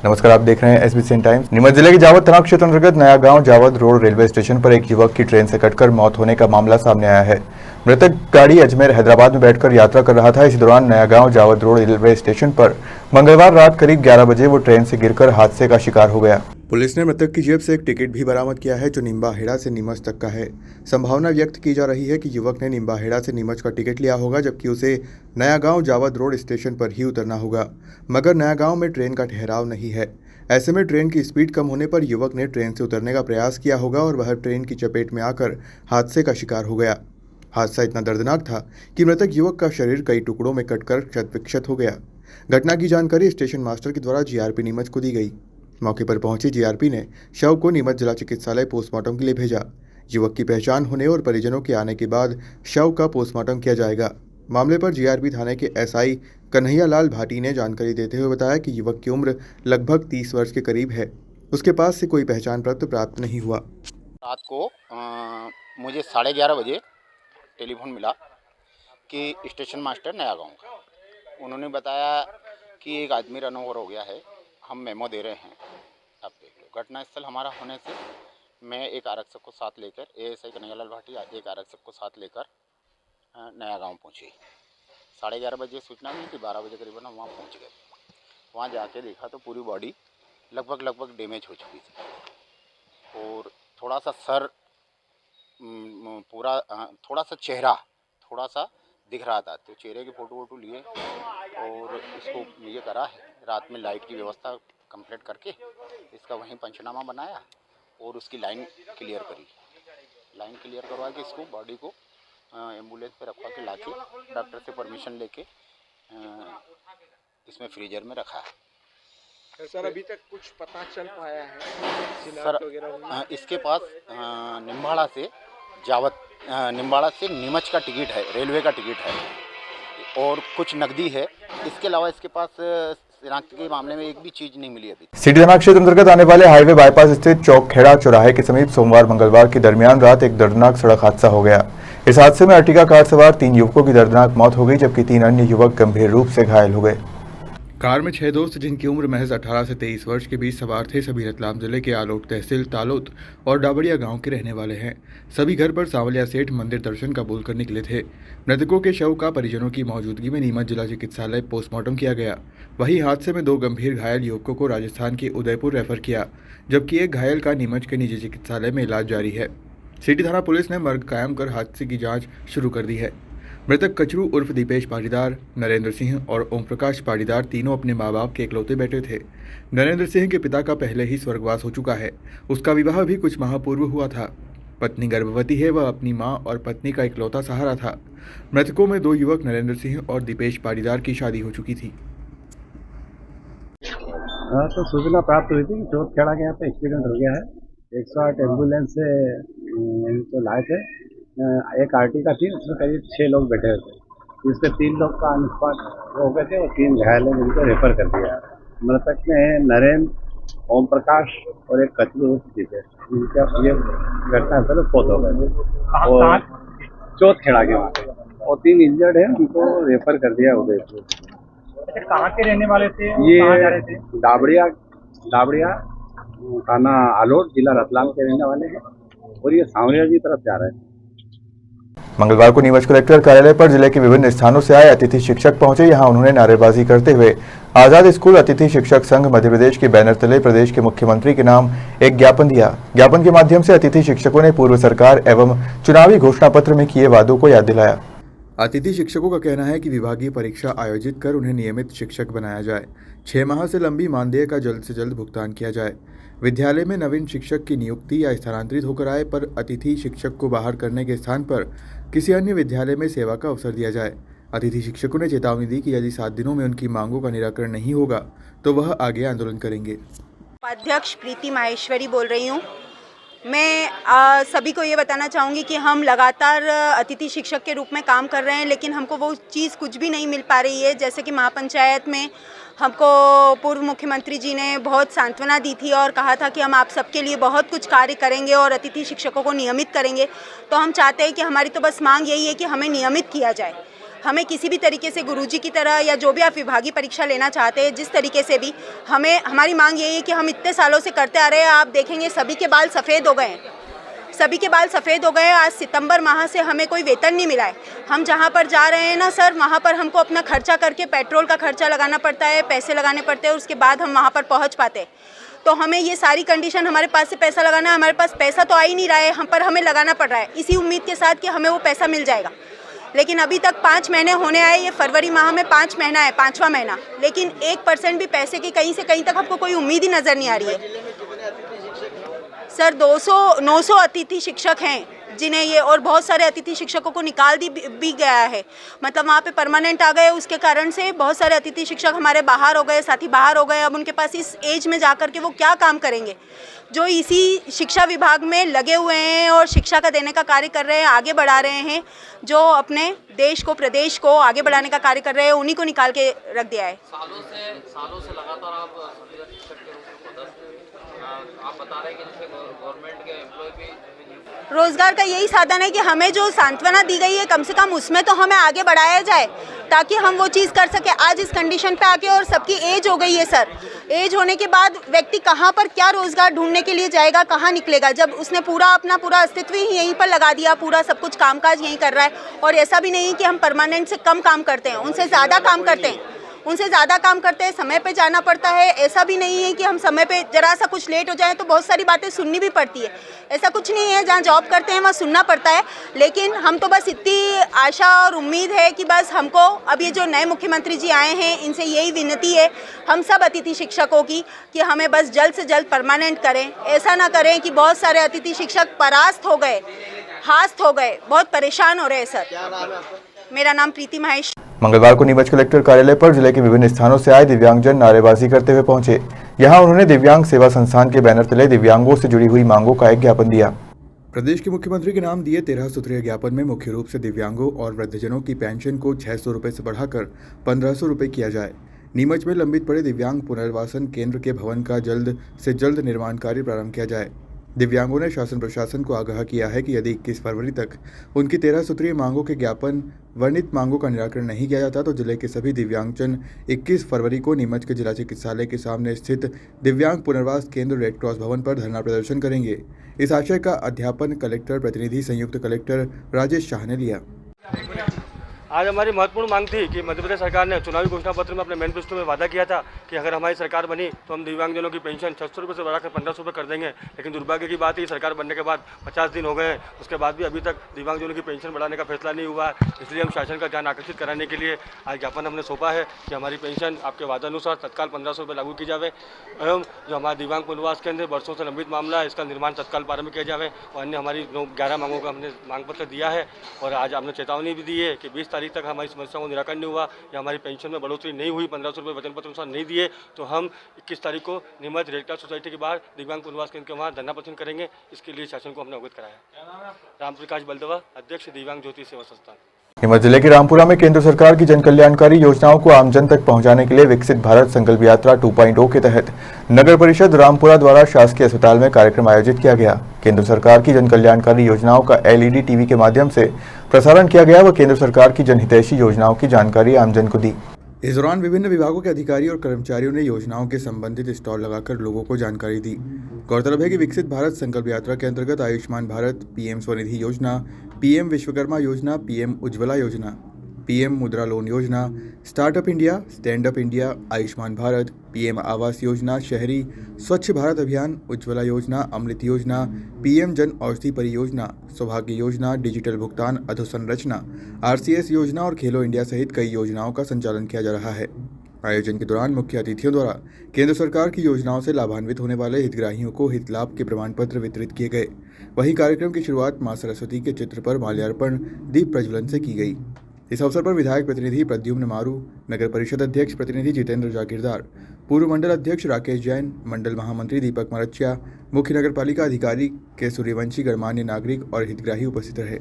नमस्कार, आप देख रहे हैं एसबीसी टाइम्स। नीमच जिले के जावद थाना क्षेत्र अंतर्गत नया गांव जावद रोड रेलवे स्टेशन पर एक युवक की ट्रेन से कटकर मौत होने का मामला सामने आया है। मृतक गाड़ी अजमेर हैदराबाद में बैठकर यात्रा कर रहा था। इसी दौरान नया गांव जावद रोड रेलवे स्टेशन पर मंगलवार रात करीब 11 बजे वो ट्रेन से गिरकर हादसे का शिकार हो गया। पुलिस ने मृतक की जेब से एक टिकट भी बरामद किया है जो निम्बाहेड़ा से नीमच तक का है। संभावना व्यक्त की जा रही है कि युवक ने निम्बाहेड़ा से नीमच का टिकट लिया होगा, जबकि उसे नया गांव जावद रोड स्टेशन पर ही उतरना होगा। मगर नया गांव में ट्रेन का ठहराव नहीं है। ऐसे में ट्रेन की स्पीड कम होने पर युवक ने ट्रेन से उतरने का प्रयास किया होगा और वह ट्रेन की चपेट में आकर हादसे का शिकार हो गया। हादसा इतना दर्दनाक था कि मृतक युवक का शरीर कई टुकड़ों में कटकर क्षत-विक्षत हो गया। घटना की जानकारी स्टेशन मास्टर के द्वारा जीआरपी नीमच को दी गई। मौके पर पहुंची जीआरपी ने शव को नीमच जिला चिकित्सालय पोस्टमार्टम के लिए भेजा। युवक की पहचान होने और परिजनों के आने के बाद शव का पोस्टमार्टम किया जाएगा। मामले पर जीआरपी थाने के एसआई कन्हैया लाल भाटी ने जानकारी देते हुए बताया कि युवक की उम्र लगभग 30 वर्ष के करीब है। उसके पास से कोई पहचान पत्र प्राप्त नहीं हुआ। रात को मुझे 11:30 बजे टेलीफोन मिला कि स्टेशन मास्टर नया गांव का, उन्होंने बताया कि एक आदमी रन ओवर हो गया है, हम मेमो दे रहे हैं, आप देख लो। घटनास्थल हमारा होने से मैं एक आरक्षक को साथ लेकर, एएसआई कन्हैया लाल भाटी एक आरक्षक को साथ लेकर नया गांव पहुंचे। 11:30 बजे सूचना मिली थी, 12 बजे करीबन हम वहाँ पहुँच गए। वहाँ जाके देखा तो पूरी बॉडी लगभग डैमेज हो चुकी थी और थोड़ा सा सर पूरा, थोड़ा सा चेहरा थोड़ा सा दिख रहा था। तो चेहरे की फ़ोटो लिए और इसको ये करा है, रात में लाइट की व्यवस्था कंप्लीट करके इसका वहीं पंचनामा बनाया और उसकी लाइन क्लियर करी। लाइन क्लियर करवा के इसको बॉडी को एम्बुलेंस पे रखवा के लाके डॉक्टर से परमिशन लेके इसमें फ्रीजर में रखा है। सर अभी तक कुछ पता चल पाया है? सर इसके पास निम्बाड़ा से नीमच का टिकट है, रेलवे का टिकट है और कुछ नकदी है। इसके अलावा इसके पास शिनाख्त के मामले में एक भी चीज नहीं मिली अभी। सिटी थाना क्षेत्र अंतर्गत आने वाले हाईवे बाईपास स्थित चौकखेड़ा चौराहे के समीप सोमवार मंगलवार की दरमियान रात एक दर्दनाक सड़क हादसा हो गया। इस हादसे में अर्टिगा कार सवार 3 युवकों की दर्दनाक मौत हो गई, जबकि 3 अन्य युवक गंभीर रूप से घायल हो गए। कार में 6 दोस्त जिनकी उम्र महज 18 से 23 वर्ष के बीच सवार थे। सभी रतलाम जिले के आलोट तहसील तालोत और डाबड़िया गांव के रहने वाले हैं। सभी घर पर सांवलिया सेठ मंदिर दर्शन का बोल कर निकले थे। मृतकों के शव का परिजनों की मौजूदगी में नीमच जिला चिकित्सालय पोस्टमार्टम किया गया। वहीं हादसे में 2 गंभीर घायल युवकों को राजस्थान के उदयपुर रेफर किया, जबकि एक घायल का नीमच के निजी चिकित्सालय में इलाज जारी है। सिटी थाना पुलिस ने मर्ग कायम कर हादसे की जाँच शुरू कर दी है। मृतक कचरू उर्फ दीपेश पाटीदार, नरेंद्र सिंह और ओम प्रकाश पाटीदार तीनों अपने माँ बाप के इकलौते बेटे थे। नरेंद्र सिंह के पिता का पहले ही स्वर्गवास हो चुका है। उसका विवाह भी कुछ माह पूर्व हुआ था। पत्नी गर्भवती है। वह अपनी माँ और पत्नी का इकलौता सहारा था। मृतकों में 2 युवक नरेंद्र सिंह और दीपेश पाटीदार की शादी हो चुकी थी। तो सूचना प्राप्त हुई थी कि चौकखेड़ा के यहाँ पे एक्सीडेंट हो गया है। 108 एम्बुलेंस से इनको लाए थे। एक आर्टिका थी, उसमें करीब 6 लोग बैठे हुए थे, जिससे 3 लोग का ऑन स्पॉट हो गए थे और 3 घायल हैं जिनको रेफर कर दिया। मृतक में नरेंद्र, ओम प्रकाश और एक कचरू थे, जिनका ये घटनास्थल फोत हो गए थे और चौकखेड़ा के वहाँ और 3 इंजर्ड हैं, उनको रेफर कर दिया उदयपुर। कहाँ के रहने वाले थे? ये जा रहे थे? डाबड़िया थाना आलोट, जिला रतलाम के रहने वाले हैं और ये सांवरिया जी तरफ जा रहे हैं। मंगलवार को नीमच कलेक्टर कार्यालय पर जिले के विभिन्न स्थानों से आए अतिथि शिक्षक पहुंचे। यहां उन्होंने नारेबाजी करते हुए आजाद स्कूल अतिथि शिक्षक संघ मध्य प्रदेश के बैनर तले प्रदेश के मुख्यमंत्री के नाम एक ज्ञापन दिया। ज्ञापन के माध्यम से अतिथि शिक्षकों ने पूर्व सरकार एवं चुनावी घोषणा पत्र में किए वादों को याद दिलाया। अतिथि शिक्षकों का कहना है कि विभागीय परीक्षा आयोजित कर उन्हें नियमित शिक्षक बनाया जाए। 6 माह से लंबी मानदेय का जल्द से जल्द भुगतान किया जाए। विद्यालय में नवीन शिक्षक की नियुक्ति या स्थानांतरित होकर आए पर अतिथि शिक्षक को बाहर करने के स्थान पर किसी अन्य विद्यालय में सेवा का अवसर दिया जाए। अतिथि शिक्षकों ने चेतावनी दी कि यदि 7 दिनों में उनकी मांगों का निराकरण नहीं होगा तो वह आगे आंदोलन करेंगे। उपाध्यक्ष प्रीति माहेश्वरी बोल रही हूँ। मैं सभी को ये बताना चाहूँगी कि हम लगातार अतिथि शिक्षक के रूप में काम कर रहे हैं, लेकिन हमको वो चीज़ कुछ भी नहीं मिल पा रही है। जैसे कि महापंचायत में हमको पूर्व मुख्यमंत्री जी ने बहुत सांत्वना दी थी और कहा था कि हम आप सबके लिए बहुत कुछ कार्य करेंगे और अतिथि शिक्षकों को नियमित करेंगे। तो हम चाहते हैं कि हमारी तो बस मांग यही है कि हमें नियमित किया जाए। हमें किसी भी तरीके से गुरुजी की तरह या जो भी आप विभागीय परीक्षा लेना चाहते हैं, जिस तरीके से भी, हमें हमारी मांग यही है कि हम इतने सालों से करते आ रहे हैं। आप देखेंगे सभी के बाल सफ़ेद हो गए हैं, सभी के बाल सफ़ेद हो गए। आज सितंबर माह से हमें कोई वेतन नहीं मिला है। हम जहाँ पर जा रहे हैं ना सर, वहाँ पर हमको अपना खर्चा करके पेट्रोल का खर्चा लगाना पड़ता है, पैसे लगाने पड़ते हैं, उसके बाद हम वहाँ पर पहुँच पाते हैं। तो हमें ये सारी कंडीशन, हमारे पास से पैसा लगाना है, हमारे पास पैसा तो आ ही नहीं रहा है, हम पर हमें लगाना पड़ रहा है इसी उम्मीद के साथ कि हमें वो पैसा मिल जाएगा। लेकिन अभी तक 5 महीने होने आए, ये फरवरी माह में 5 महीना है, 5वां महीना, लेकिन 1% भी पैसे की कहीं से कहीं तक हमको कोई उम्मीद ही नज़र नहीं आ रही है। सर 900 अतिथि शिक्षक हैं जिन्हें ये, और बहुत सारे अतिथि शिक्षकों को निकाल भी गया है, मतलब वहाँ पे परमानेंट आ गए। उसके कारण से बहुत सारे अतिथि शिक्षक हमारे बाहर हो गए, साथी बाहर हो गए। अब उनके पास इस एज में जा कर के वो क्या काम करेंगे, जो इसी शिक्षा विभाग में लगे हुए हैं और शिक्षा का देने का कार्य कर रहे हैं, आगे बढ़ा रहे हैं, जो अपने देश को, प्रदेश को आगे बढ़ाने का कार्य कर रहे हैं, उन्हीं को निकाल के रख दिया है। सालों से लगातार आप संविदा शिक्षक के रूप में पदस्थ, आप बता रहे हैं कि जैसे गवर्नमेंट के एम्प्लॉय भी रोजगार का यही साधन है कि हमें जो सांत्वना दी गई है, कम से कम उसमें तो हमें आगे बढ़ाया जाए ताकि हम वो चीज़ कर सके। आज इस कंडीशन पे आके, और सबकी एज हो गई है सर, एज होने के बाद व्यक्ति कहाँ पर क्या रोजगार ढूंढने के लिए जाएगा, कहाँ निकलेगा, जब उसने पूरा अस्तित्व ही यहीं पर लगा दिया, पूरा सब कुछ कामकाज यहीं कर रहा है। और ऐसा भी नहीं कि हम परमानेंट से कम काम करते हैं, उनसे ज़्यादा काम करते हैं, समय पे जाना पड़ता है। ऐसा भी नहीं है कि हम समय पे जरा सा कुछ लेट हो जाए तो बहुत सारी बातें सुननी भी पड़ती है, ऐसा कुछ नहीं है। जहाँ जॉब करते हैं वहाँ सुनना पड़ता है, लेकिन हम तो बस इतनी आशा और उम्मीद है कि बस हमको, अब ये जो नए मुख्यमंत्री जी आए हैं, इनसे यही विनती है हम सब अतिथि शिक्षकों की कि हमें बस जल्द से जल्द परमानेंट करें। ऐसा ना करें कि बहुत सारे अतिथि शिक्षक परास्त हो गए, हास्त हो गए, बहुत परेशान हो रहे हैं सर। मेरा नाम प्रीति महेश। मंगलवार को नीमच कलेक्टर कार्यालय पर जिले के विभिन्न स्थानों से आए दिव्यांगजन नारेबाजी करते हुए पहुंचे। यहां उन्होंने दिव्यांग सेवा संस्थान के बैनर तले दिव्यांगों से जुड़ी हुई मांगों का एक ज्ञापन दिया। प्रदेश के मुख्यमंत्री के नाम दिए 13 सूत्रीय ज्ञापन में मुख्य रूप से दिव्यांगों और वृद्धजनों की पेंशन को 600 रुपये से बढ़ाकर 1500 रुपये किया जाए। नीमच में लंबित पड़े दिव्यांग पुनर्वासन केंद्र के भवन का जल्द से जल्द निर्माण कार्य प्रारंभ किया जाए। दिव्यांगों ने शासन प्रशासन को आगाह किया है कि यदि 21 फरवरी तक उनकी 13 सूत्रीय मांगों के ज्ञापन वर्णित मांगों का निराकरण नहीं किया जाता तो जिले के सभी दिव्यांगजन 21 फरवरी को नीमच के जिला चिकित्सालय के सामने स्थित दिव्यांग पुनर्वास केंद्र रेड क्रॉस भवन पर धरना प्रदर्शन करेंगे। इस आशय का अध्यापन कलेक्टर प्रतिनिधि संयुक्त कलेक्टर राजेश शाह ने लिया। आज हमारी महत्वपूर्ण मांग थी कि मध्य प्रदेश सरकार ने चुनावी घोषणा पत्र में अपने मैनिफेस्टो में वादा किया था कि अगर हमारी सरकार बनी तो हम दिव्यांगजनों की पेंशन 600 रुपये से बढ़ाकर 1500 रुपये कर देंगे। लेकिन दुर्भाग्य की बात है, सरकार बनने के बाद 50 दिन हो गए हैं, उसके बाद भी अभी तक दिव्यांगजनों की पेंशन बढ़ाने का फैसला नहीं हुआ है। इसलिए हम शासन का ध्यान आकर्षित कराने के लिए आज ज्ञापन हमने सौंपा है कि हमारी पेंशन आपके वादानुसार तत्काल 1500 रुपये लागू की जाए एवं जो हमारा दिव्यांग पुनर्वास केंद्र वर्षों से लंबित मामला है, इसका निर्माण तत्काल प्रारंभ किया जाए। और अन्य हमारी 11 मांगों का हमने मांग पत्र दिया है और आज हमने चेतावनी भी दी है कि 20 तारीख तक हमारी समस्या निराकरण नहीं हुआ या हमारी पेंशन में बढ़ोतरी नहीं हुई, 1500 रुपये वचन पत्र अनुसार नहीं दिए तो हम 21 तारीख को नीमच रेड क्रॉस सोसाइटी के बाहर दिव्यांग पुनर्वास केंद्र के वहाँ धरना प्रदर्शन करेंगे। इसके लिए शासन को हमने अवगत कराया। राम प्रकाश बलदवा, अध्यक्ष दिव्यांग ज्योति सेवा संस्थान। नीमच जिले के रामपुरा में केंद्र सरकार की जन कल्याणकारी योजनाओं को आमजन तक पहुंचाने के लिए विकसित भारत संकल्प यात्रा 2.0 के तहत नगर परिषद रामपुरा द्वारा शासकीय अस्पताल में कार्यक्रम आयोजित किया गया। केंद्र सरकार की जन कल्याणकारी योजनाओं का LED टीवी के माध्यम से प्रसारण किया गया व केंद्र सरकार की जनहितैषी योजनाओं की जानकारी आमजन को दी। इस दौरान विभिन्न विभागों के अधिकारी और कर्मचारियों ने योजनाओं के संबंधित स्टॉल लगाकर लोगों को जानकारी दी। गौरतलब है कि विकसित भारत संकल्प यात्रा के अंतर्गत आयुष्मान भारत, PM स्वनिधि योजना, PM विश्वकर्मा योजना, PM उज्ज्वला योजना, PM मुद्रा लोन योजना, startup India, stand up India, Ayushman Bharat, PM Awas Yojana, शहरी स्वच्छ भारत अभियान, उज्ज्वला योजना, अमृत योजना, PM जन औषधि परियोजना, सौभाग्य योजना, डिजिटल भुगतान अधोसंरचना, RCS योजना और खेलो इंडिया सहित कई योजनाओं का संचालन किया जा रहा है। आयोजन के दौरान मुख्य अतिथियों द्वारा केंद्र सरकार की योजनाओं से लाभान्वित होने वाले हितग्राहियों को हित लाभ के प्रमाण पत्र वितरित किए गए। वहीं कार्यक्रम की शुरुआत मां सरस्वती के चित्र पर माल्यार्पण, दीप प्रज्वलन से की गई। इस अवसर पर विधायक प्रतिनिधि प्रद्युम्न मारू, नगर परिषद अध्यक्ष प्रतिनिधि जितेंद्र जागीरदार, पूर्व मंडल अध्यक्ष राकेश जैन, मंडल महामंत्री दीपक मरचिया, मुख्य नगर पालिका अधिकारी के सूर्यवंशी, गणमान्य नागरिक और हितग्राही उपस्थित रहे।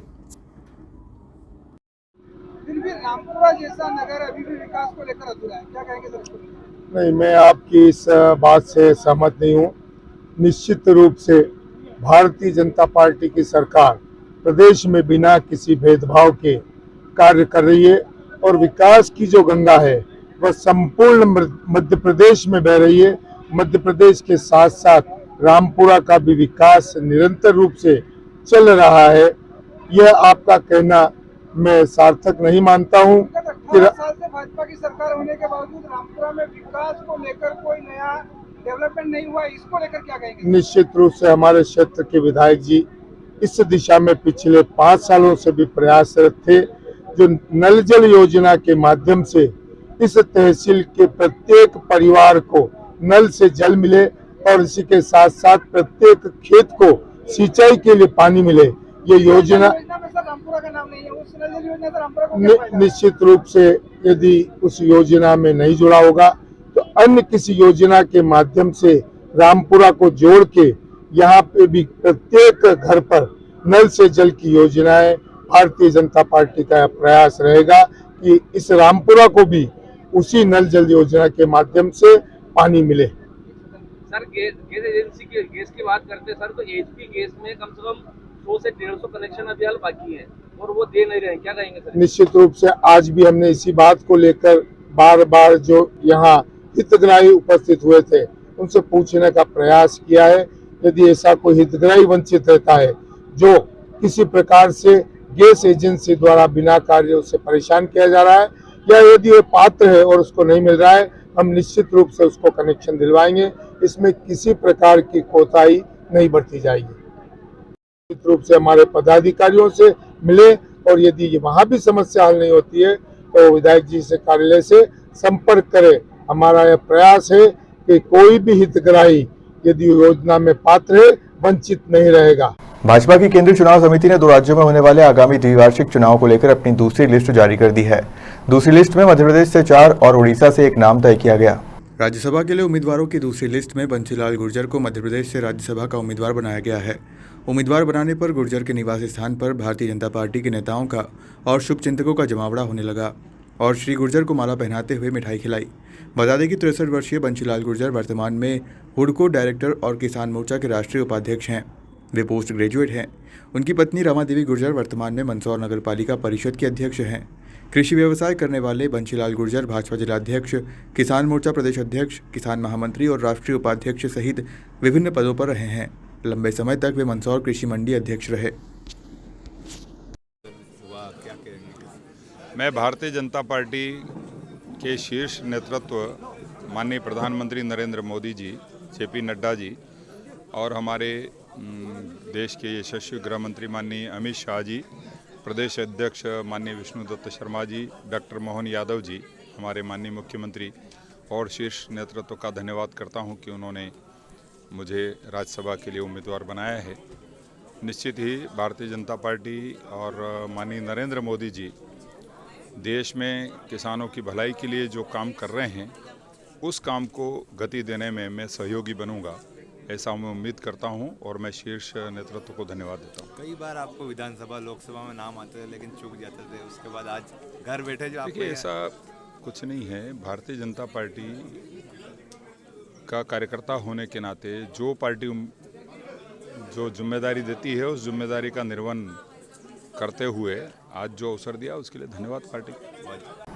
रामपुरा जैसा नगर अभी भी विकास को लेकर अधूरा है, क्या कहेंगे सर? नहीं, मैं आपकी इस बात से सहमत नहीं हूँ। निश्चित रूप से भारतीय जनता पार्टी की सरकार प्रदेश में बिना किसी भेदभाव के कार्य कर रही है और विकास की जो गंगा है वह संपूर्ण मध्य प्रदेश में बह रही है। मध्य प्रदेश के साथ साथ रामपुरा का भी विकास निरंतर रूप से चल रहा है। यह आपका कहना मैं सार्थक नहीं मानता हूं कि 18 साल से भाजपा की सरकार होने के बावजूद रामपुरा में विकास को लेकर कोई नया डेवलपमेंट नहीं हुआ, इसको लेकर क्या कहेंगे? निश्चित रूप से हमारे क्षेत्र के विधायक जी इस दिशा में पिछले 5 सालों से भी प्रयासरत थे। जो नल जल योजना के माध्यम से इस तहसील के प्रत्येक परिवार को नल से जल मिले और इसी के साथ साथ प्रत्येक खेत को सिंचाई के लिए पानी मिले, ये योजना में सर रामपुरा का नाम नहीं है, उस नल जल योजना से रामपुरा को क्या फायदा? निश्चित रूप से यदि उस योजना में नहीं जुड़ा होगा तो अन्य किसी योजना के माध्यम से रामपुरा को जोड़ के यहाँ पे भी प्रत्येक घर पर नल से जल की योजना है। भारतीय जनता पार्टी का प्रयास रहेगा कि इस रामपुरा को भी उसी नल जल योजना के माध्यम से पानी मिले। सर गैस एजेंसी की गैस की बात करते हैं सर, तो एचपी गैस में कम से कम 100 से 150 कनेक्शन अभी हाल बाकी है और वो दे नहीं रहे हैं, क्या कहेंगे सर? निश्चित रूप से आज भी हमने इसी बात को लेकर बार बार जो यहाँ हितग्राही उपस्थित हुए थे उनसे पूछने का प्रयास किया है। यदि ऐसा कोई हितग्राही वंचित रहता है जो किसी प्रकार से गैस एजेंसी द्वारा बिना कार्य उसे परेशान किया जा रहा है या यदि वो पात्र है और उसको नहीं मिल रहा है, हम निश्चित रूप से उसको कनेक्शन दिलवाएंगे। इसमें किसी प्रकार की कोताही नहीं बरती जाएगी। निश्चित रूप से हमारे पदाधिकारियों से मिले और यदि वहाँ भी समस्या हल नहीं होती है तो विधायक जी से कार्यालय से संपर्क करें। हमारा यह प्रयास है कि कोई भी हितग्राही यदि योजना में पात्र है वंचित नहीं रहेगा। भाजपा की केंद्रीय चुनाव समिति ने 2 राज्यों में होने वाले आगामी द्विवार्षिक चुनाव को लेकर अपनी दूसरी लिस्ट जारी कर दी है। दूसरी लिस्ट में मध्य प्रदेश से 4 और उड़ीसा से 1 नाम तय किया गया। राज्यसभा के लिए उम्मीदवारों की दूसरी लिस्ट में बंसीलाल गुर्जर को मध्य प्रदेश से राज्यसभा का उम्मीदवार बनाया गया है। उम्मीदवार बनाने पर गुर्जर के निवास स्थान पर भारतीय जनता पार्टी के नेताओं का और शुभचिंतकों का जमावड़ा होने लगा और श्री गुर्जर को माला पहनाते हुए मिठाई खिलाई। बता दें कि 63 वर्षीय बंसीलाल गुर्जर वर्तमान में हुडको डायरेक्टर और किसान मोर्चा के राष्ट्रीय उपाध्यक्ष हैं। वे पोस्ट ग्रेजुएट हैं। उनकी पत्नी रमा देवी गुर्जर वर्तमान में मंदसौर नगर पालिका परिषद के अध्यक्ष हैं। कृषि व्यवसाय करने वाले बंसीलाल गुर्जर भाजपा जिलाध्यक्ष, किसान मोर्चा प्रदेश अध्यक्ष, किसान महामंत्री और राष्ट्रीय उपाध्यक्ष सहित विभिन्न पदों पर रहे हैं। लंबे समय तक वे मंदसौर कृषि मंडी अध्यक्ष रहे। मैं भारतीय जनता पार्टी के शीर्ष नेतृत्व माननीय प्रधानमंत्री नरेंद्र मोदी जी, जेपी नड्डा जी और हमारे देश के यशस्वी गृह मंत्री माननीय अमित शाह जी, प्रदेश अध्यक्ष माननीय विष्णुदत्त शर्मा जी, डॉक्टर मोहन यादव जी, हमारे माननीय मुख्यमंत्री और शीर्ष नेतृत्व का धन्यवाद करता हूं कि उन्होंने मुझे राज्यसभा के लिए उम्मीदवार बनाया है। निश्चित ही भारतीय जनता पार्टी और माननीय नरेंद्र मोदी जी देश में किसानों की भलाई के लिए जो काम कर रहे हैं उस काम को गति देने में मैं सहयोगी बनूंगा, ऐसा मैं उम्मीद करता हूं और मैं शीर्ष नेतृत्व को धन्यवाद देता हूं। कई बार आपको विधानसभा लोकसभा में नाम आते थे लेकिन चूक जाते थे, उसके बाद आज घर बैठे जो आपको ऐसा कुछ नहीं है। भारतीय जनता पार्टी का कार्यकर्ता होने के नाते जो पार्टी जो जिम्मेदारी देती है उस जिम्मेदारी का निर्वहन करते हुए आज जो अवसर दिया उसके लिए धन्यवाद पार्टी।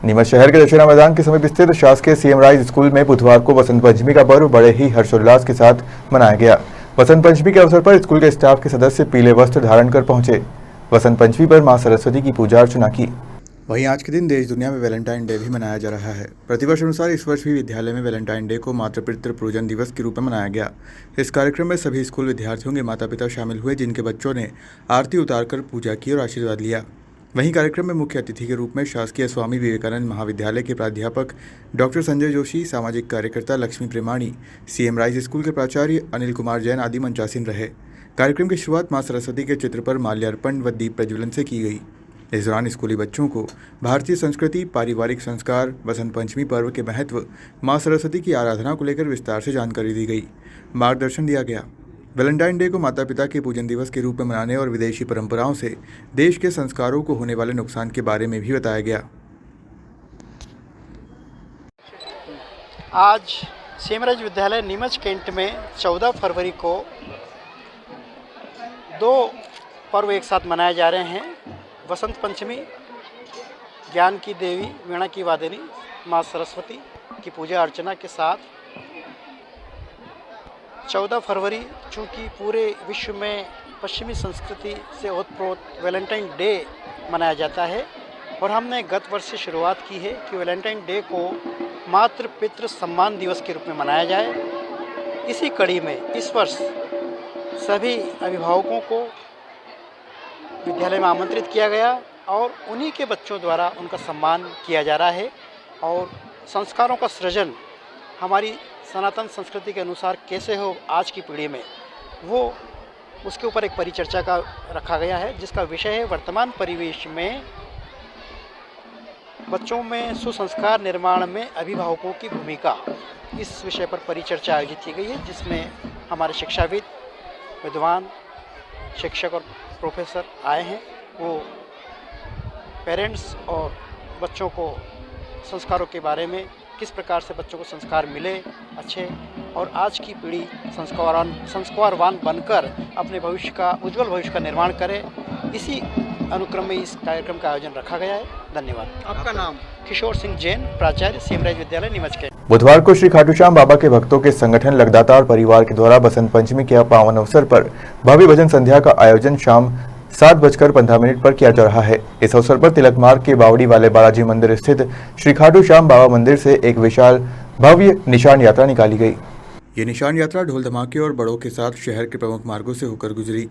नीमच शहर के दशहरा मैदान के समीप स्थित शासकीय सीएम राइज स्कूल में बुधवार को वसंत पंचमी का पर्व बड़े ही हर्षोल्लास के साथ मनाया गया। वसंत पंचमी के अवसर पर स्कूल के स्टाफ के सदस्य पीले वस्त्र धारण कर पहुंचे। वसंत पंचमी पर मां सरस्वती की पूजा अर्चना की। वहीं आज के दिन देश दुनिया में वैलेंटाइन डे भी मनाया जा रहा है। प्रतिवर्ष अनुसार इस वर्ष भी विद्यालय में वैलेंटाइन डे को मातृ पितृ पूजन दिवस के रूप में मनाया गया। इस कार्यक्रम में सभी स्कूल विद्यार्थियों के माता पिता शामिल हुए, जिनके बच्चों ने आरती उतारकर पूजा की और आशीर्वाद लिया। वहीं कार्यक्रम में मुख्य अतिथि के रूप में शासकीय स्वामी विवेकानंद महाविद्यालय के प्राध्यापक डॉक्टर संजय जोशी, सामाजिक कार्यकर्ता लक्ष्मी प्रेमाणी, सीएम राइज स्कूल के प्राचार्य अनिल कुमार जैन आदि मंचासीन रहे। कार्यक्रम की शुरुआत मां सरस्वती के चित्र पर माल्यार्पण व दीप प्रज्वलन से की गई। इस दौरान स्कूली बच्चों को भारतीय संस्कृति, पारिवारिक संस्कार, वसंत पंचमी पर्व के महत्व, मां सरस्वती की आराधना को लेकर विस्तार से जानकारी दी गई, मार्गदर्शन दिया गया। वैलेंटाइन डे को माता पिता के पूजन दिवस के रूप में मनाने और विदेशी परंपराओं से देश के संस्कारों को होने वाले नुकसान के बारे में भी बताया गया। आज सीएम राइज विद्यालय नीमच कैंट में 14 फरवरी को 2 पर्व एक साथ मनाए जा रहे हैं। वसंत पंचमी ज्ञान की देवी, वीणा की वादिनी माँ सरस्वती की पूजा अर्चना के साथ 14 फरवरी चूँकि पूरे विश्व में पश्चिमी संस्कृति से ओतप्रोत वैलेंटाइन डे मनाया जाता है और हमने गत वर्ष से शुरुआत की है कि वैलेंटाइन डे को मातृ पितृ सम्मान दिवस के रूप में मनाया जाए। इसी कड़ी में इस वर्ष सभी अभिभावकों को विद्यालय में आमंत्रित किया गया और उन्हीं के बच्चों द्वारा उनका सम्मान किया जा रहा है और संस्कारों का सृजन हमारी सनातन संस्कृति के अनुसार कैसे हो आज की पीढ़ी में, वो उसके ऊपर एक परिचर्चा का रखा गया है जिसका विषय है वर्तमान परिवेश में बच्चों में सुसंस्कार निर्माण में अभिभावकों की भूमिका। इस विषय पर परिचर्चा आयोजित की गई है जिसमें हमारे शिक्षाविद, विद्वान, शिक्षक और प्रोफेसर आए हैं। वो पेरेंट्स और बच्चों को संस्कारों के बारे में, किस प्रकार से बच्चों को संस्कार मिले अच्छे और आज की पीढ़ी संस्कारवान बनकर अपने भविष्य का, उज्जवल भविष्य का निर्माण करे, इसी अनुक्रम में इस कार्यक्रम का आयोजन रखा गया है। धन्यवाद। आपका नाम? किशोर सिंह जैन, प्राचार्य सीमराज विद्यालय नीमच के। बुधवार को श्री खाटू श्याम बाबा के भक्तों के संगठन लगदातार परिवार के द्वारा बसंत पंचमी के पावन अवसर पर भव्य भजन संध्या का आयोजन शाम 7:15 पर किया जा रहा है। इस अवसर पर तिलक मार्ग के बावड़ी वाले बालाजी मंदिर स्थित श्री खाटू श्याम बाबा मंदिर से एक विशाल भव्य निशान यात्रा निकाली गई। ये निशान यात्रा ढोल धमाके और बड़ों के साथ शहर के प्रमुख मार्गों से होकर गुजरी।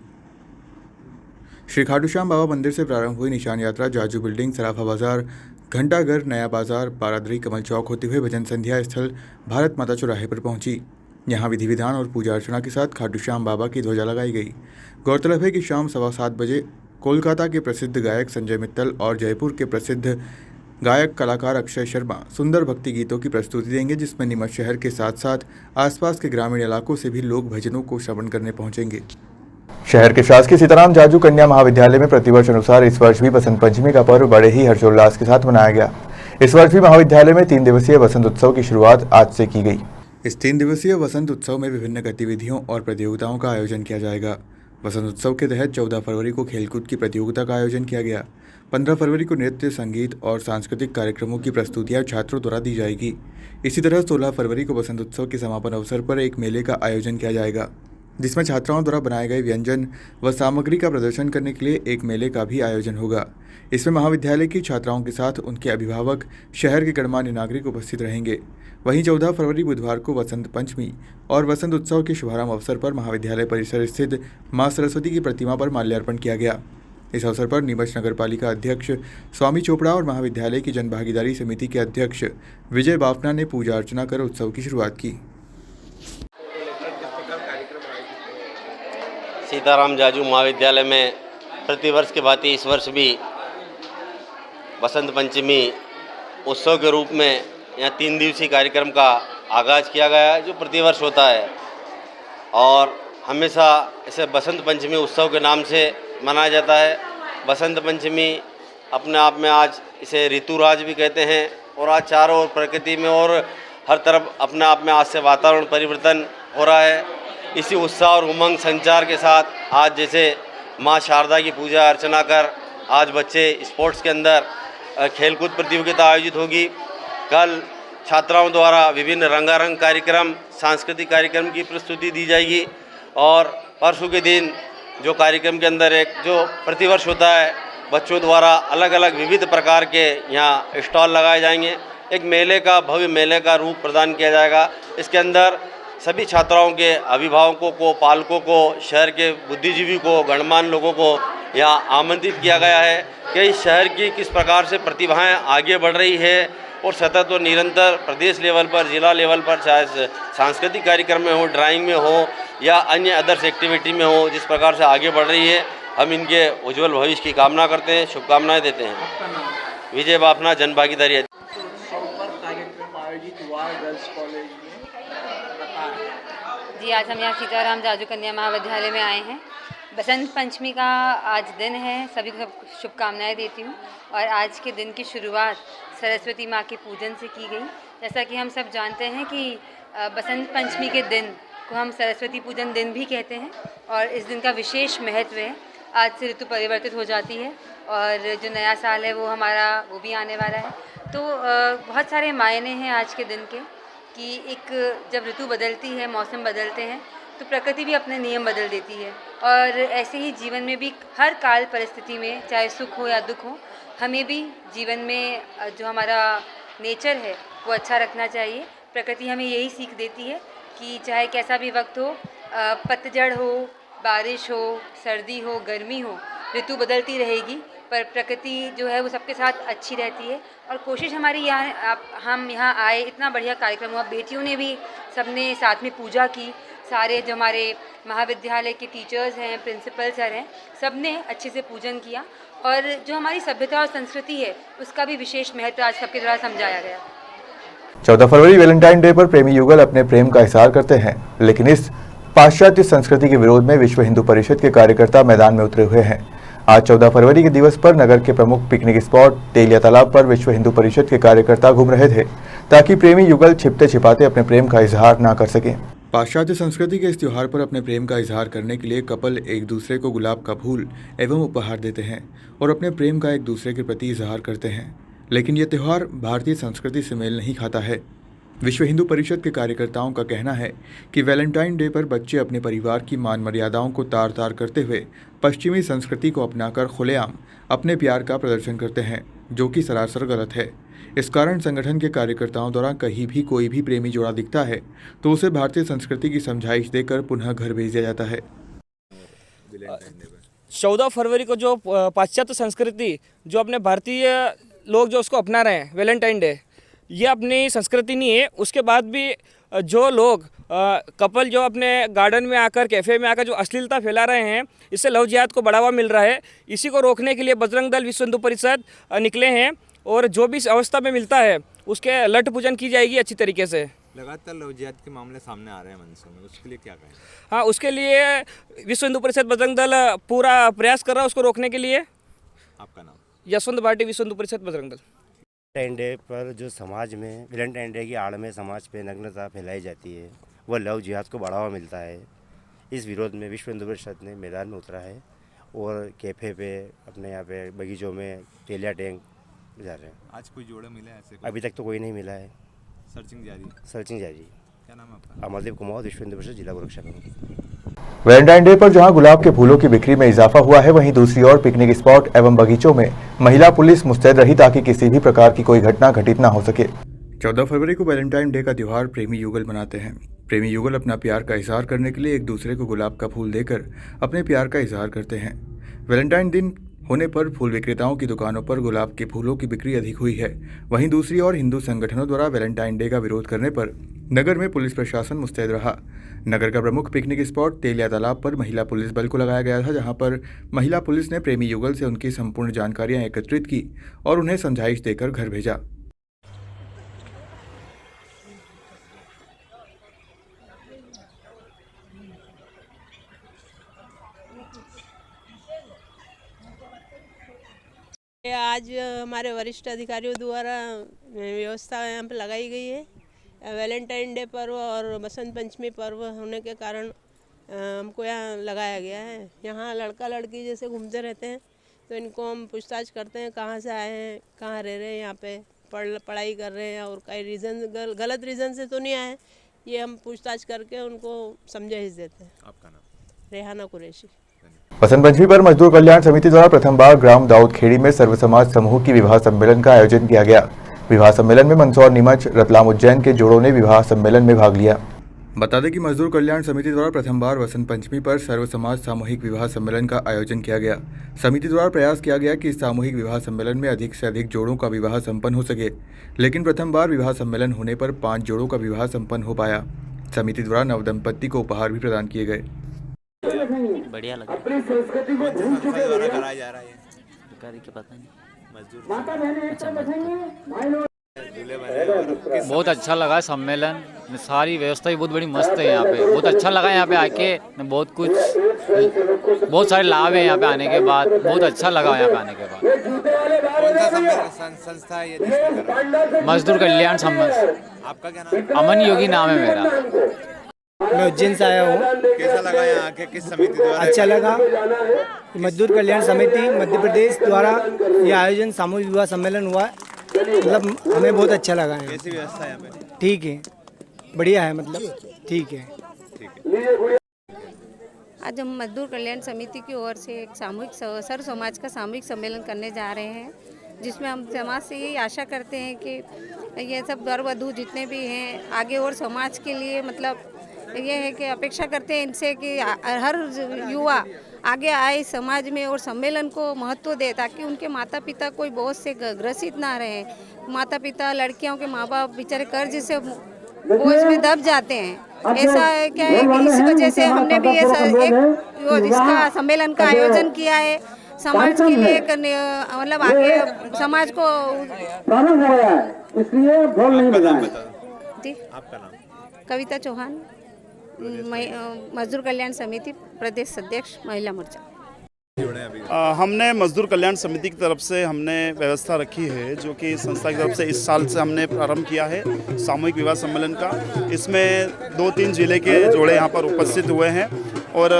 श्री खाटू श्याम बाबा मंदिर से प्रारंभ हुई निशान यात्रा जाजू बिल्डिंग, सराफा बाजार, घंटाघर, नया बाजार, बारादरी, कमल चौक होते हुए भजन संध्या स्थल भारत माता चौराहे पर पहुंची। यहां विधि विधान और पूजा अर्चना के साथ खाटू श्याम बाबा की ध्वजा लगाई गई। गौरतलब है कि शाम 7:15 बजे कोलकाता के प्रसिद्ध गायक संजय मित्तल और जयपुर के प्रसिद्ध गायक कलाकार अक्षय शर्मा सुंदर भक्ति गीतों की प्रस्तुति देंगे, जिसमें नीमच शहर के साथ साथ आसपास के ग्रामीण इलाकों से भी लोग भजनों को श्रवण करने पहुंचेंगे। शहर के शासकीय सीताराम जाजू कन्या महाविद्यालय में प्रतिवर्ष अनुसार इस वर्ष भी बसंत पंचमी का पर्व बड़े ही हर्षोल्लास के साथ मनाया गया। इस वर्ष भी महाविद्यालय में 3 दिवसीय वसंत उत्सव की शुरुआत आज से की गई। इस 3 दिवसीय वसंत उत्सव में विभिन्न गतिविधियों और प्रतियोगिताओं का आयोजन किया जाएगा। वसंत उत्सव के तहत 14 फरवरी को खेलकूद की प्रतियोगिता का आयोजन किया गया। 15 फरवरी को नृत्य, संगीत और सांस्कृतिक कार्यक्रमों की प्रस्तुतियां छात्रों द्वारा दी जाएगी। इसी तरह 16 फरवरी को वसंत उत्सव के समापन अवसर पर एक मेले का आयोजन किया जाएगा, जिसमें छात्राओं द्वारा बनाए गए व्यंजन व सामग्री का प्रदर्शन करने के लिए एक मेले का भी आयोजन होगा। इसमें महाविद्यालय की छात्राओं के साथ उनके अभिभावक, शहर के गणमान्य नागरिक उपस्थित रहेंगे। वहीं 14 फरवरी बुधवार को वसंत पंचमी और वसंत उत्सव के शुभारंभ अवसर पर महाविद्यालय परिसर स्थित मां सरस्वती की प्रतिमा पर माल्यार्पण किया गया। इस अवसर पर नीमच नगर पालिका अध्यक्ष स्वामी चोपड़ा और महाविद्यालय की जनभागीदारी समिति के अध्यक्ष विजय बाफना ने पूजा अर्चना कर उत्सव की शुरुआत की। सीताराम जाजू महाविद्यालय में प्रतिवर्ष के भांति इस वर्ष भी बसंत पंचमी उत्सव के रूप में यहाँ 3 दिवसीय कार्यक्रम का आगाज़ किया गया है, जो प्रतिवर्ष होता है और हमेशा इसे बसंत पंचमी उत्सव के नाम से मनाया जाता है। बसंत पंचमी अपने आप में आज इसे ऋतुराज भी कहते हैं और आज चारों ओर प्रकृति में और हर तरफ अपने आप में आज से वातावरण परिवर्तन हो रहा है। इसी उत्साह और उमंग संचार के साथ आज जैसे माँ शारदा की पूजा अर्चना कर आज बच्चे स्पोर्ट्स के अंदर खेलकूद प्रतियोगिता आयोजित होगी। कल छात्राओं द्वारा विभिन्न रंगारंग कार्यक्रम, सांस्कृतिक कार्यक्रम की प्रस्तुति दी जाएगी और परसों के दिन जो कार्यक्रम के अंदर एक जो प्रतिवर्ष होता है, बच्चों द्वारा अलग अलग विविध प्रकार के यहाँ स्टॉल लगाए जाएंगे। एक मेले का, भव्य मेले का रूप प्रदान किया जाएगा। इसके अंदर सभी छात्राओं के अभिभावकों को, पालकों को, शहर के बुद्धिजीवी को, गणमान्य लोगों को यहाँ आमंत्रित किया गया है कि इस शहर की किस प्रकार से प्रतिभाएं आगे बढ़ रही है और सतत और निरंतर प्रदेश लेवल पर, जिला लेवल पर, चाहे सांस्कृतिक कार्यक्रम में हो, ड्राइंग में हो या अन्य अदर्स एक्टिविटी में हो, जिस प्रकार से आगे बढ़ रही है, हम इनके उज्जवल भविष्य की कामना करते हैं, शुभकामनाएँ देते हैं। विजय बाफना, जनभागीदारी। जी, आज हम यहाँ सीताराम जाजू कन्या महाविद्यालय में आए हैं। बसंत पंचमी का आज दिन है, सभी को शुभकामनाएं देती हूँ और आज के दिन की शुरुआत सरस्वती माँ के पूजन से की गई। जैसा कि हम सब जानते हैं कि बसंत पंचमी के दिन को हम सरस्वती पूजन दिन भी कहते हैं और इस दिन का विशेष महत्व है। आज से ऋतु परिवर्तित हो जाती है और जो नया साल है वो हमारा वो भी आने वाला है। तो बहुत सारे मायने हैं आज के दिन के कि एक जब ऋतु बदलती है, मौसम बदलते हैं तो प्रकृति भी अपने नियम बदल देती है और ऐसे ही जीवन में भी हर काल परिस्थिति में, चाहे सुख हो या दुख हो, हमें भी जीवन में जो हमारा नेचर है वो अच्छा रखना चाहिए। प्रकृति हमें यही सीख देती है कि चाहे कैसा भी वक्त हो, पतझड़ हो, बारिश हो, सर्दी हो, गर्मी हो, ऋतु बदलती रहेगी पर प्रकृति जो है वो सबके साथ अच्छी रहती है। और कोशिश हमारी हम यहाँ आए, इतना बढ़िया कार्यक्रम हुआ, बेटियों ने भी सबने साथ में पूजा की, सारे जो हमारे महाविद्यालय के टीचर्स हैं, प्रिंसिपल सर हैं, सब ने अच्छे से पूजन किया और जो हमारी सभ्यता और संस्कृति है उसका भी विशेष महत्व आज सबके द्वारा समझाया गया। 14 फरवरी वैलेंटाइन डे पर प्रेमी युगल अपने प्रेम का इजहार करते हैं, लेकिन इस पाश्चात्य संस्कृति के विरोध में विश्व हिंदू परिषद के कार्यकर्ता मैदान में उतरे हुए हैं। आज 14 फरवरी के दिवस पर नगर के प्रमुख पिकनिक स्पॉट तेलिया तालाब पर विश्व हिंदू परिषद के कार्यकर्ता घूम रहे थे ताकि प्रेमी युगल छिपते छिपाते अपने प्रेम का इजहार ना कर सकें। पाश्चात्य संस्कृति के इस त्योहार पर अपने प्रेम का इजहार करने के लिए कपल एक दूसरे को गुलाब का फूल एवं उपहार देते हैं और अपने प्रेम का एक दूसरे के प्रति इजहार करते हैं, लेकिन यह त्यौहार भारतीय संस्कृति से मेल नहीं खाता है। विश्व हिंदू परिषद के कार्यकर्ताओं का कहना है कि वैलेंटाइन डे पर बच्चे अपने परिवार की मान मर्यादाओं को तार तार करते हुए पश्चिमी संस्कृति को अपनाकर खुलेआम अपने प्यार का प्रदर्शन करते हैं, जो कि सरासर गलत है। इस कारण संगठन के कार्यकर्ताओं द्वारा कहीं भी कोई भी प्रेमी जोड़ा दिखता है तो उसे भारतीय संस्कृति की समझाइश देकर पुनः घर भेज दिया जाता है। 14 फरवरी को जो पाश्चात्य संस्कृति जो अपने भारतीय लोग जो उसको अपना रहे हैं, वैलेंटाइन डे, ये अपनी संस्कृति नहीं है। उसके बाद भी जो लोग कपल जो अपने गार्डन में आकर, कैफ़े में आकर जो अश्लीलता फैला रहे हैं, इससे लव जिहाद को बढ़ावा मिल रहा है। इसी को रोकने के लिए बजरंग दल, विश्व हिंदू परिषद निकले हैं और जो भी इस अवस्था में मिलता है उसके लठ पूजन की जाएगी अच्छी तरीके से। लगातार लव जिहाद के मामले सामने आ रहे हैं मंच में, उसके लिए क्या कहें? हाँ, उसके लिए विश्व हिंदू परिषद बजरंग दल पूरा प्रयास कर रहा है उसको रोकने के लिए। आपका नाम? यशवंत भाटी, विश्व हिंदू परिषद बजरंग दल। वैलेंटाइन डे पर जो समाज में वैलेंटाइन डे की आड़ में समाज पे नग्नता फैलाई जाती है, वह लव जिहाद को बढ़ावा मिलता है। इस विरोध में विश्व हिंदू परिषद ने मैदान में उतरा है और कैफ़े पे, अपने यहाँ पे बगीचों में तेलिया टैंक जा रहे हैं। आज कोई जोड़े मिले ऐसे? अभी तक तो कोई नहीं मिला है। सर्चिंग जारी? सर्चिंग जारी। क्या नाम है आपका? अमरदीप कुमार, विश्व हिंदू परिषद जिला गोरक्षा प्रमुख। वैलेंटाइन डे पर जहां गुलाब के फूलों की बिक्री में इजाफा हुआ है, वहीं दूसरी ओर पिकनिक स्पॉट एवं बगीचों में महिला पुलिस मुस्तैद रही ताकि किसी भी प्रकार की कोई घटना घटित न हो सके। 14 फरवरी को वैलेंटाइन डे का त्यौहार प्रेमी युगल मनाते हैं। प्रेमी युगल अपना प्यार का इजहार करने के लिए एक दूसरे को गुलाब का फूल देकर अपने प्यार का इजहार करते हैं। वैलेंटाइन दिन होने पर फूल विक्रेताओं की दुकानों पर गुलाब के फूलों की बिक्री अधिक हुई है। वहीं दूसरी ओर हिंदू संगठनों द्वारा वैलेंटाइन डे का विरोध करने पर नगर में पुलिस प्रशासन मुस्तैद रहा। नगर का प्रमुख पिकनिक स्पॉट तेलिया तालाब पर महिला पुलिस बल को लगाया गया था, जहां पर महिला पुलिस ने प्रेमी युगल से उनकी संपूर्ण जानकारियां एकत्रित की और उन्हें समझाइश देकर घर भेजा। आज हमारे वरिष्ठ अधिकारियों द्वारा व्यवस्था यहाँ पर लगाई गई है। वैलेंटाइन डे पर्व और बसंत पंचमी पर्व होने के कारण हमको यहाँ लगाया गया है। यहाँ लड़का लड़की जैसे घूमते रहते हैं तो इनको हम पूछताछ करते हैं कहाँ से आए हैं, कहाँ रह रहे हैं, यहाँ पे पढ़ाई कर रहे हैं और कई रीज़न गलत रीज़न से तो नहीं आए, ये हम पूछताछ करके उनको समझाइश देते हैं। आपका नाम? रेहाना कुरैशी। बसंत पंचमी पर मजदूर कल्याण समिति द्वारा प्रथम बार ग्राम दाऊद खेड़ी में सर्व समाज समूह की विवाह सम्मेलन का आयोजन किया गया। विवाह सम्मेलन में मंदसौर, नीमच, रतलाम, उज्जैन के जोड़ों ने विवाह सम्मेलन में भाग लिया। बता दें कि मजदूर कल्याण समिति द्वारा प्रथम बार बसंत पंचमी पर सर्व समाज सामूहिक विवाह सम्मेलन का आयोजन किया गया। समिति द्वारा प्रयास किया गया कि इस सामूहिक विवाह सम्मेलन में अधिक से अधिक जोड़ों का विवाह संपन्न हो सके, लेकिन प्रथम बार विवाह सम्मेलन होने पर 5 जोड़ों का विवाह संपन्न हो पाया। समिति द्वारा नवदंपति को उपहार भी प्रदान किए गए। बढ़िया लग रहा कराया जा रहा है? पता नहीं। बहुत अच्छा लगा सम्मेलन, सारी व्यवस्था भी बहुत बड़ी मस्त है यहाँ पे। बहुत अच्छा लगा यहाँ पे आके, बहुत सारे लाभ है यहाँ पे आने के बाद। बहुत अच्छा लगा यहाँ पे आने के बाद। कौन सा सम्मेलन संस्था है ये? मजदूर कल्याण सम्मेलन। आपका क्या नाम? अमन योगी नाम है मेरा। मैं उज्जैन से आया हूँ। कैसा लगा यहाँ आके, किस समिति द्वारा? अच्छा लगा। मजदूर कल्याण समिति मध्य प्रदेश द्वारा ये आयोजन सामूहिक विवाह सम्मेलन हुआ, मतलब हमें बहुत अच्छा लगा है। कैसी व्यवस्था है यहाँ पे? ठीक है, बढ़िया है, मतलब ठीक है। आज हम मजदूर कल्याण समिति की ओर से एक सामूहिक सर्व समाज का सामूहिक सम्मेलन करने जा रहे हैं, जिसमें हम समाज से यही आशा करते हैं कि ये सब वर वधू जितने भी हैं आगे और समाज के लिए, मतलब ये है कि अपेक्षा करते हैं इनसे कि हर युवा आगे आए समाज में और सम्मेलन को महत्व दे, ताकि उनके माता पिता कोई बोझ से ग्रसित ना रहे। माता पिता, लड़कियों के माँ बाप बेचारे कर्ज से बोझ में दब जाते हैं। ऐसा क्या है कि इस वजह से हमने भी इसका सम्मेलन का आयोजन किया है, समाज के लिए मतलब आगे समाज को। जी, आपका नाम? कविता चौहान, मजदूर कल्याण समिति प्रदेश अध्यक्ष, महिला मोर्चा। हमने मजदूर कल्याण समिति की तरफ से हमने व्यवस्था रखी है, जो कि संस्था की तरफ से इस साल से हमने प्रारंभ किया है सामूहिक विवाह सम्मेलन का। इसमें 2-3 जिले के जोड़े यहाँ पर उपस्थित हुए हैं और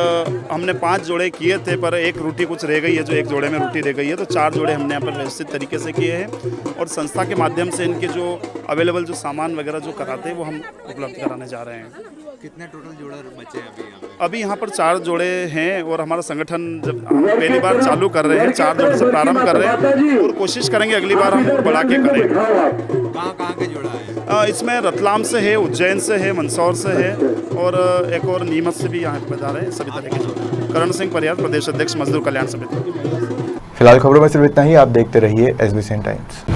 हमने 5 जोड़े किए थे, पर एक रोटी कुछ रह गई है, जो एक जोड़े में रोटी रह गई है, तो 4 जोड़े हमने यहाँ पर व्यवस्थित तरीके से किए हैं। और संस्था के माध्यम से इनके जो अवेलेबल जो सामान वगैरह जो कराते हैं वो हम उपलब्ध कराने जा रहे हैं। कितने टोटल जोड़े बचे हैं अभी यहाँ पर 4 जोड़े हैं और हमारा संगठन जब हम पहली बार चालू कर रहे हैं 4 जोड़े से प्रारंभ कर रहे हैं और कोशिश करेंगे अगली बार हम बढ़ा के करें। कहाँ के जोड़ा है? इसमें रतलाम से है, उज्जैन से है, मंदसौर से है और एक और नीमच से भी यहाँ पे बता रहे हैं। सभी तरह के जोड़े। करण सिंह परियार, प्रदेश अध्यक्ष, मजदूर कल्याण समिति। फिलहाल खबरों में सिर्फ इतना ही। आप देखते रहिए SBCN टाइम्स।